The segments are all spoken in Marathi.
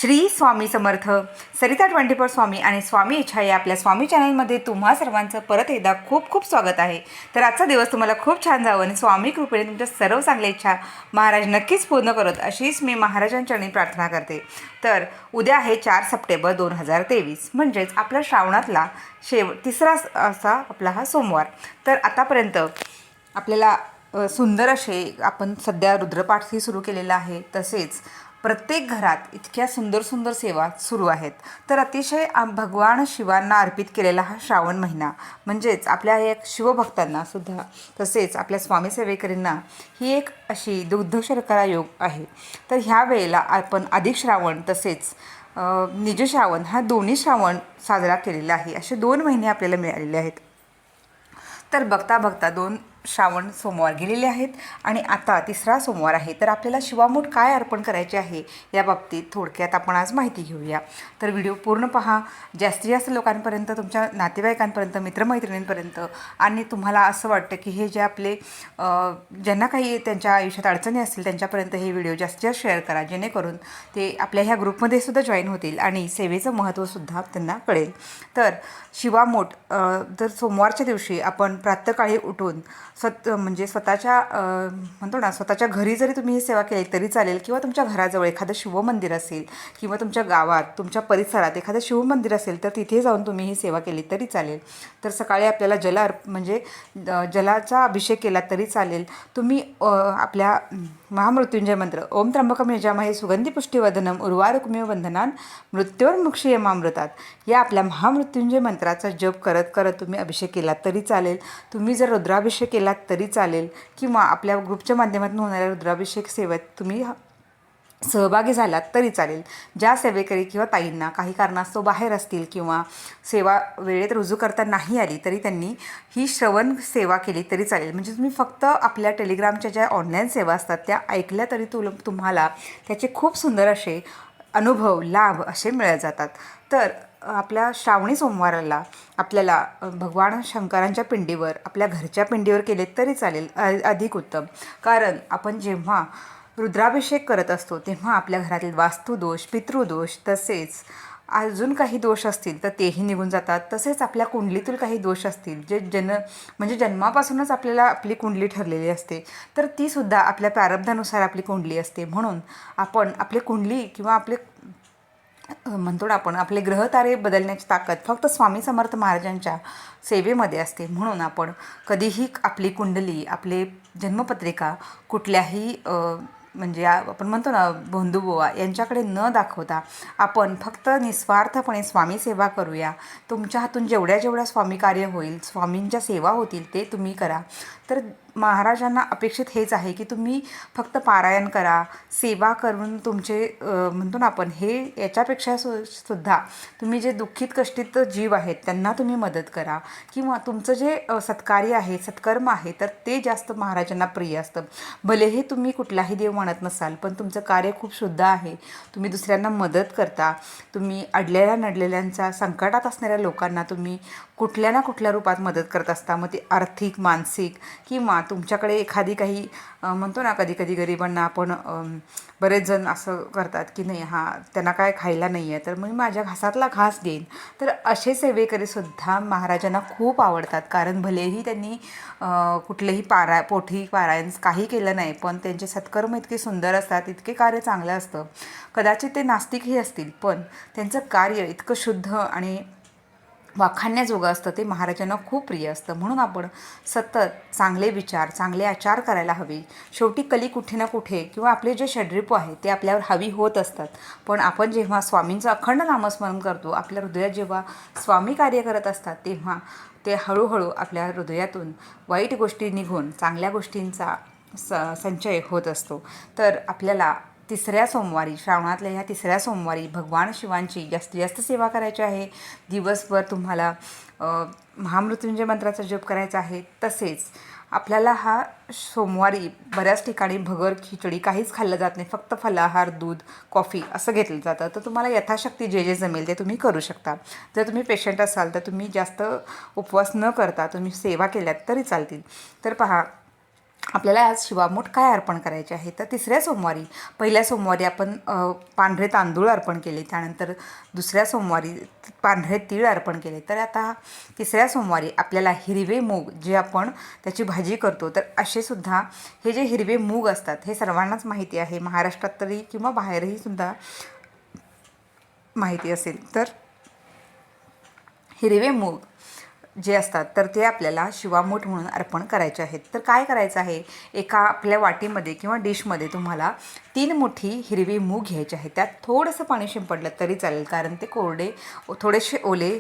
श्री स्वामी समर्थ. सरिता 24 स्वामी आणि स्वामी इच्छा या आपल्या स्वामी चॅनलमध्ये तुम्हा सर्वांचं परत एकदा खूप खूप स्वागत आहे. तर आजचा दिवस तुम्हाला खूप छान जावं आणि स्वामी कृपेने तुमच्या सर्व चांगल्या इच्छा महाराज नक्कीच पूर्ण करत अशीच मी महाराजांच्या प्रार्थना करते. तर उद्या आहे 4 सप्टेंबर 2023, म्हणजेच आपल्या श्रावणातला तिसरा असा आपला हा सोमवार. तर आतापर्यंत आपल्याला सुंदर असे आपण सध्या रुद्रपाठही सुरू केलेला आहे. तसेच प्रत्येक घरात इतक्या सुंदर सुंदर सेवा सुरू आहेत. तर अतिशय भगवान शिवांना अर्पित केलेला हा श्रावण महिना, म्हणजेच आपल्या एक शिवभक्तांना सुद्धा तसेच आपल्या स्वामी सेवेकरींना ही एक अशी दुग्ध शर्करा योग आहे. तर ह्या वेळेला आपण अधिक श्रावण तसेच निज श्रावण हा दोन्ही श्रावण साजरा केलेला आहे. असे 2 महिने आपल्याला मिळालेले आहेत. तर बघता बघता 2 श्रावण सोमवार गेलेले आहेत आणि आता तिसरा सोमवार आहे. तर आपल्याला शिवामूठ काय अर्पण करायचे आहे या बाबतीत थोडक्यात आपण आज माहिती घेऊया. तर व्हिडिओ पूर्ण पहा, जास्तीत जास्त लोकांपर्यंत, तुमच्या नातेवाईकांपर्यंत, मित्रमैत्रिणींपर्यंत, आणि तुम्हाला असं वाटतं की हे जे आपले ज्यांना काही त्यांच्या आयुष्यात अडचणी असतील त्यांच्यापर्यंत हे व्हिडिओ जास्तीत जास्त शेअर करा, जेणेकरून ते आपल्या ह्या ग्रुपमध्ये सुद्धा जॉईन होतील आणि सेवेचं महत्त्वसुद्धा त्यांना कळेल. तर शिवामूठ जर सोमवारच्या दिवशी आपण प्रातःकाळी उठून म्हणजे स्वतःच्या म्हणतो ना स्वतःच्या घरी जरी तुम्ही ही सेवा केली तरी चालेल, किंवा तुमच्या घराजवळ एखादं शिवमंदिर असेल किंवा तुमच्या गावात तुमच्या परिसरात एखादं शिवमंदिर असेल तर तिथे जाऊन तुम्ही ही सेवा केली तरी चालेल. तर सकाळी आपल्याला म्हणजे जलाचा अभिषेक केला तरी चालेल. तुम्ही आपल्या महामृत्युंजय मंत्र ओम त्र्यंबकम यजामहे सुगंधी पुष्टिवर्धनम उर्वारुकमेव वंदनान मृत्योर्मुक्षीयमामृतात या आपल्या महामृत्युंजय मंत्राचा जप करत करत तुम्ही अभिषेक केला तरी चालेल. तुम्ही जर रुद्राभिषेक केला तरी चालेल, किंवा आपल्या ग्रुपच्या माध्यमातून होणाऱ्या रुद्राभिषेक सेवेत तुम्ही सहभागी झालात तरी चालेल. ज्या सेवेकरी किंवा ताईंना काही कारणास्तव बाहेर असतील किंवा सेवा वेळेत रुजू करता नाही आली तरी त्यांनी ही श्रवण सेवा केली तरी चालेल. म्हणजे तुम्ही फक्त आपल्या टेलिग्रामच्या ज्या ऑनलाईन सेवा असतात त्या ऐकल्या तरी तुम्हाला त्याचे खूप सुंदर असे अनुभव, लाभ असे मिळत जातात. तर आपल्या श्रावणी सोमवाराला आपल्याला भगवान शंकरांच्या पिंडीवर, आपल्या घरच्या पिंडीवर केले तरी चालेल, अधिक उत्तम. कारण आपण जेव्हा रुद्राभिषेक करत असतो तेव्हा आपल्या घरातील वास्तुदोष, पितृदोष तसेच अजून काही दोष असतील तर तेही निघून जातात. तसेच आपल्या कुंडलीतील काही दोष असतील जे म्हणजे जन्मापासूनच आपल्याला आपली कुंडली ठरलेली असते, तर तीसुद्धा आपल्या प्रारब्धानुसार आपली कुंडली असते. म्हणून आपण आपली कुंडली किंवा आपले म्हणतो ना आपण आपले ग्रहतारे बदलण्याची ताकद फक्त स्वामी समर्थ महाराजांच्या सेवेमध्ये असते. म्हणून आपण कधीही आपली कुंडली, आपले जन्मपत्रिका कुठल्याही म्हणजे आपण म्हणतो ना बंधुबुवा यांच्याकडे न दाखवता आपण फक्त निस्वार्थपणे स्वामी सेवा करूया. तुमच्या हातून जेवढ्या स्वामी कार्य होईल, स्वामींच्या सेवा होतील ते तुम्ही करा. तर महाराजांना अपेक्षित हेच आहे की तुम्ही फक्त पारायण करा, सेवा करून तुमचे म्हणतो ना आपण हे याच्यापेक्षा सुद्धा तुम्ही जे दुःखित कष्टित जीव आहेत त्यांना तुम्ही मदत करा, किंवा तुमचं जे सत्कार्य आहे, सत्कर्म आहे तर ते जास्त महाराजांना प्रिय असतं. भलेही तुम्ही कुठलाही देव म्हणत नसाल, पण तुमचं कार्य खूप शुद्ध आहे. तुम्ही दुसऱ्यांना मदत करता, तुम्ही अडलेल्या नडलेल्यांचा, संकटात असणाऱ्या लोकांना तुम्ही कुठल्या ना कुठल्या रूपात मदत करत असता. मग ते आर्थिक, मानसिक, किंवा तुमच्याकडे काही म्हणतो ना कधी कधी गरिबांना आपण बरेच जण असं करतात की नाही त्यांना काय खायला नाही आहे तर मी माझ्या घासातला घास देईन. तर असे सेवेकरीसुद्धा महाराजांना खूप आवडतात. कारण भलेही त्यांनी कुठलेही पोथी पारायण काही केलं नाही, पण त्यांचे सत्कर्म इतके सुंदर असतात, इतके कार्य चांगलं असतं. कदाचित ते नास्तिकही असतील, पण त्यांचं कार्य इतकं शुद्ध आणि वाखाणण्याजोगं असतं, ते महाराजांना खूप प्रिय असतं. म्हणून आपण सतत चांगले विचार, चांगले आचार करायला हवे. शेवटी कली कुठे ना कुठे किंवा आपले जे षड्रिपू आहे ते आपल्यावर हावी होत असतात, पण आपण जेव्हा स्वामींचं अखंड नामस्मरण करतो, आपल्या हृदयात जेव्हा स्वामी कार्य करत असतात तेव्हा ते हळूहळू आपल्या हृदयातून वाईट गोष्टी निघून चांगल्या गोष्टींचा संचय होत असतो. तर आपल्याला तिसऱ्या सोमवारी, श्रावणातल्या ह्या तिसऱ्या सोमवारी भगवान शिवांची जास्तीत जास्त सेवा करायची आहे. दिवसभर तुम्हाला महामृत्युंजय मंत्राचा जप करायचा आहे. तसेच आपल्याला हा सोमवारी बऱ्याच ठिकाणी भगर, खिचडी काहीच खाल्लं जात नाही, फक्त फलाहार, दूध, कॉफी असं घेतलं जातं. तर तुम्हाला यथाशक्ती जे जे जमेल ते तुम्ही करू शकता. जर तुम्ही पेशंट असाल तर तुम्ही जास्त उपवास न करता तुम्ही सेवा केल्यात तरी चालतील. तर पहा, आपल्याला आज शिवामूठ काय अर्पण करायचे आहे, तर तिसऱ्या सोमवारी, पहिल्या सोमवारी आपण पांढरे तांदूळ अर्पण केले, त्यानंतर दुसऱ्या सोमवारी पांढरे तीळ अर्पण केले, तर आता तिसऱ्या सोमवारी आपल्याला हिरवे मूग जे आपण त्याची भाजी करतो, तर असे सुद्धा हे जे हिरवे मूग असतात हे सर्वांनाच माहिती आहे, महाराष्ट्रात तरी किंवा बाहेरही सुद्धा माहिती असेल. तर हिरवे मूग जे असतात तर ते आपल्याला शिवामूठ म्हणून अर्पण करायचे आहेत. तर काय करायचं आहे, एका आपल्या वाटीमध्ये किंवा डिशमध्ये तुम्हाला 3 मुठी हिरवी मूग घ्यायचे आहे. त्यात थोडंसं पाणी शिंपडलं तरी चालेल, कारण ते कोरडे थोडेसे ओले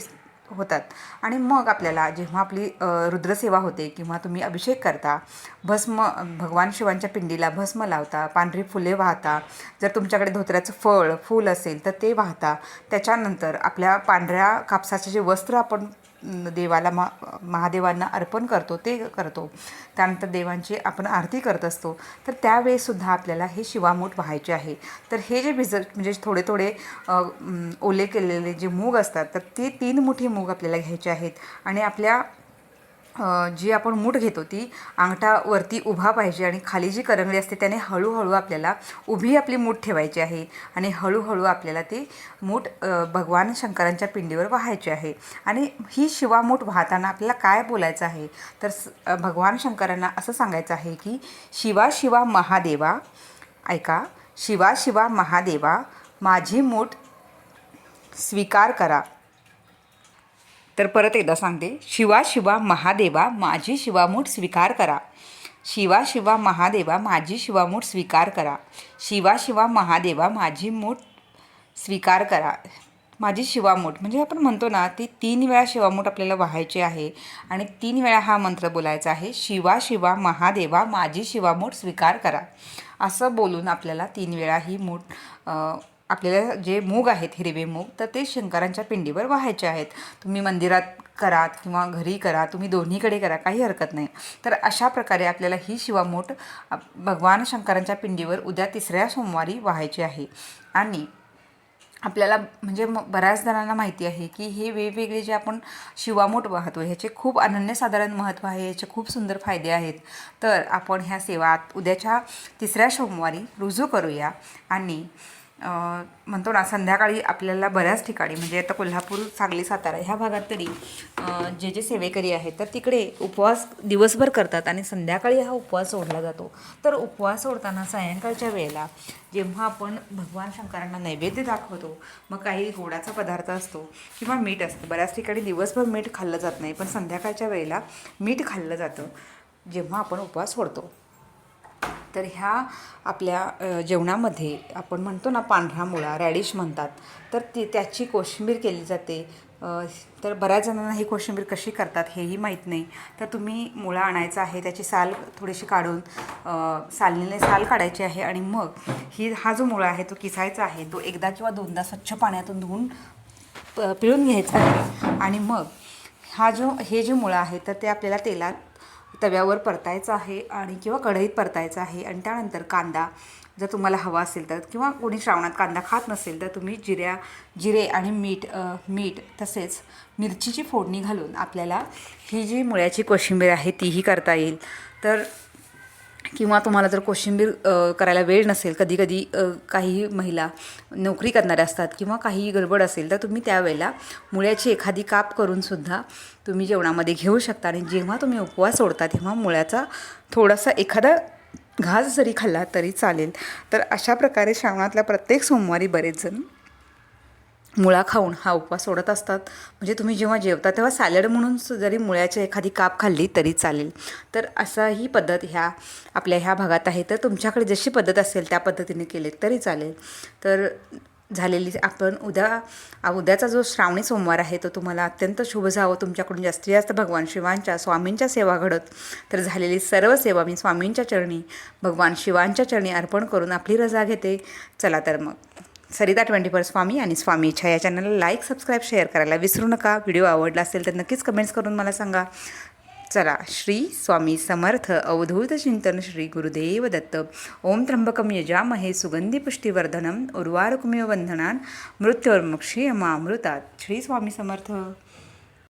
होतात. आणि मग आपल्याला जेव्हा आपली रुद्रसेवा होते किंवा तुम्ही अभिषेक करता, भस्म भगवान शिवांच्या पिंडीला भस्म लावता, पांढरी फुले वाहता, जर तुमच्याकडे धोत्र्याचं फूल असेल तर ते वाहता. त्याच्यानंतर आपल्या पांढऱ्या कापसाचे जे वस्त्र आपण देवाला महादेवांना अर्पण करतो ते करतो. त्यानंतर देवांची आपण आरती करत असतो, तर त्यावेळेसुद्धा आपल्याला हे शिवामूठ व्हायचे आहे. तर हे जे म्हणजे थोडे थोडे ओले केलेले जे मूग असतात, तर ते 3 मुठी मूग आपल्याला घ्यायचे आहेत. आणि आपल्या जी आपण मूठ घेतो ती अंगठावरती उभा पाहिजे, आणि खाली जी करंगळी असते त्याने हळूहळू आपल्याला उभी आपली मूठ ठेवायची आहे, आणि हळूहळू आपल्याला ती मूठ भगवान शंकरांच्या पिंडीवर वाहायची आहे. आणि ही शिवामूठ वाहताना आपल्याला काय बोलायचं आहे, तर भगवान शंकरांना असं सांगायचं आहे की शिवा शिवा महादेवा, ऐका, शिवा शिवा महादेवा माझी मूठ स्वीकार करा. तर परत एकदा सांगते, शिवा शिवा महादेवा माझी शिवामूठ स्वीकार करा. शिवा शिवा महादेवा माझी शिवामूठ स्वीकार करा. शिवा शिवा महादेवा माझी मूठ स्वीकार करा. माझी शिवामूठ म्हणजे आपण म्हणतो ना, ती 3 वेळा शिवामूठ आपल्याला वाहायची आहे, आणि 3 वेळा हा मंत्र बोलायचा आहे, शिवा शिवा महादेवा माझी शिवामूठ स्वीकार करा. असं बोलून आपल्याला 3 वेळा ही मूठ आपल्याला जे मूग आहेत हिरवे मूग, तर ते शंकरांच्या पिंडीवर वाहायचे आहेत. तुम्ही मंदिरात करा किंवा घरी करा, तुम्ही दोन्हीकडे करा, काही हरकत नाही. तर अशा प्रकारे आपल्याला ही शिवामूठ भगवान शंकरांच्या पिंडीवर उद्या तिसऱ्या सोमवारी वाहायची आहे. आणि आपल्याला म्हणजे बऱ्याच जणांना माहिती आहे की हे वेगवेगळे जे आपण शिवामूठ वाहतो ह्याचे खूप अनन्यसाधारण महत्त्व आहे, याचे खूप सुंदर फायदे आहेत. तर आपण ह्या सेवा उद्याच्या तिसऱ्या सोमवारी रुजू करूया. आणि म्हणतो ना, संध्याकाळी आपल्याला बऱ्याच ठिकाणी म्हणजे आता कोल्हापूर, सांगली, सातारा ह्या भागात तरी जे सेवेकरी आहेत तर तिकडे उपवास दिवसभर करतात आणि संध्याकाळी हा उपवास सोडला जातो. तर उपवास सोडताना सायंकाळच्या वेळेला जेव्हा आपण भगवान शंकरांना नैवेद्य दाखवतो, मग काही गोडाचा पदार्थ असतो किंवा मीठ असतं. बऱ्याच ठिकाणी दिवसभर मीठ खाल्लं जात नाही, पण संध्याकाळच्या वेळेला मीठ खाल्लं जातं जेव्हा आपण उपवास सोडतो. तर ह्या आपल्या जेवणामध्ये आपण म्हणतो ना, पांढरा मुळा, रॅडिश म्हणतात, तर त्याची कोशिंबीर केली जाते. तर बऱ्याच जणांना ही कोशिंबीर कशी करतात हेही माहीत नाही. तर तुम्ही मुळा आणायचा आहे, त्याची साल थोडीशी काढून सालनीने साल काढायची आहे, आणि मग हा जो मुळा आहे तो किसायचा आहे. तो एकदा किंवा दोनदा स्वच्छ पाण्यातून धुवून पिळून घ्यायचा आहे. आणि मग हे जे मुळा आहे तर ते आपल्याला तेलात तव्यावर परतायचं आहे आणि किंवा कढईत परतायचं आहे. आणि त्यानंतर कांदा जर तुम्हाला हवा असेल तर, किंवा कोणी श्रावणात कांदा खात नसेल तर तुम्ही जिरे आणि मीठ तसेच मिरचीची फोडणी घालून आपल्याला ही जी मुळ्याची कोशिंबीर आहे तीही करता येईल. तर किंवा तुम्हाला जर कोशिंबीर करायला वेळ नसेल, कधी काही महिला नोकरी करणाऱ्या असतात किंवा काही गडबड असेल, तर तुम्ही त्यावेळेला मुळ्याची एखादी काप करूनसुद्धा तुम्ही जेवणामध्ये घेऊ शकता. आणि जेव्हा तुम्ही उपवास सोडता तेव्हा मुळ्याचा थोडासा एखादा घास जरी खाल्ला तरी चालेल. तर अशा प्रकारे श्रावणातल्या प्रत्येक सोमवारी बरेच जण मुळा खाऊन हा उपवास सोडत असतात. म्हणजे तुम्ही जेव्हा जेवता तेव्हा सॅलड म्हणून जरी मुळ्याची एखादी काप खाल्ली तरी चालेल. तर असं ही पद्धत आपल्या ह्या भागात आहे. तर तुमच्याकडे जशी पद्धत असेल त्या पद्धतीने केले तरी चालेल. तर झालेली आपण उद्याचा जो श्रावणी सोमवार आहे तो तुम्हाला अत्यंत शुभ जावं. तुमच्याकडून जास्तीत जास्त भगवान शिवांच्या, स्वामींच्या सेवा घडत. तर झालेली सर्व सेवा मी स्वामींच्या चरणी, भगवान शिवांच्या चरणी अर्पण करून आपली रजा घेते. चला तर मग, सरिता 24 स्वामी आणि स्वामी इच्छा या चॅनलला लाईक, सबस्क्राईब, शेअर करायला विसरू नका. व्हिडिओ आवडला असेल तर नक्कीच कमेंट्स करून मला सांगा. चला, श्री स्वामी समर्थ. अवधूत चिंतन श्री गुरुदेव दत्त. ओम त्र्यंबकम यजामहे सुगंधी पुष्टिवर्धनम उर्वारुकमिव बंधनान मृत्युर्मुक्षीयमामृतात्. श्री स्वामी समर्थ.